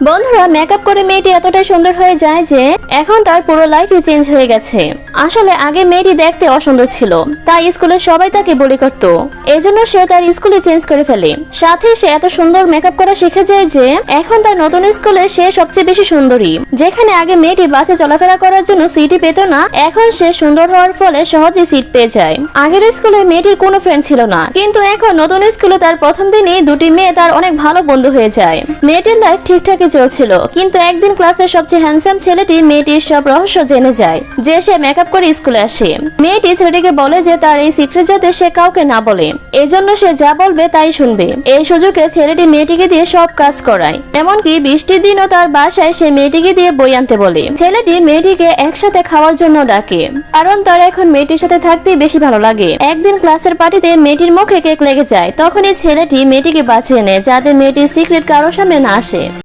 বন্ধুরা, মেকআপ করে মেয়েটি এতটাই সুন্দর হয়ে যায় যে এখন তার পুরো লাইফই চেঞ্জ হয়ে গেছে। আসলে আগে মেয়েটি দেখতে অসুন্দর ছিল, তাই স্কুলে সবাই তাকে বলি করত। এজন্য সে তার স্কুলে চেঞ্জ করে ফেলে। সাথে সে এত সুন্দর মেকআপ করা শিখে যায় যে এখন তার নতুন স্কুলে সে সবচেয়ে বেশি সুন্দরী। যেখানে আগে মেয়েটি বাসে চলাফেরা করার জন্য সিটই পেত না, এখন সে সুন্দর হওয়ার ফলে সহজে সিট পেয়ে যায়। আগের স্কুলে মেয়েটির কোনো ফ্রেন্ড ছিল না, কিন্তু এখন নতুন স্কুলে তার প্রথম দিনই দুটি মেয়ে তার অনেক ভালো বন্ধু হয়ে যায়। মেয়েটির লাইফ ঠিকঠাক চলছিল, কিন্তু একদিন ক্লাসের সবচেয়ে হ্যান্ডসাম ছেলেটি মেয়েটির সব রহস্য জেনে যায় যে সে মেকআপ করে স্কুলে আসে। মেয়েটি ছেলেটিকে বলে যে তার এই সিক্রেট যাতে সে কাউকে না বলে, এজন্য সে যা বলবে তাই শুনবে। এই সুযোগে ছেলেটি মেয়েটিকে দিয়ে সব কাজ করায়, এমনকি বৃষ্টির দিনও তার বাসায় সে মেয়েটিকে দিয়ে বই আনতে বলে। ছেলেটি মেয়েটিকে একসাথে খাওয়ার জন্য ডাকে, কারণ তার এখন মেয়েটির সাথে থাকতেই বেশি ভালো লাগে। একদিন ক্লাসের পার্টিতে মেয়েটির মুখে কেক লেগে যায়, তখনই ছেলেটি মেয়েটিকে বাঁচিয়ে নেয় যাতে মেয়েটির সিক্রেট কারোর সামনে না আসে।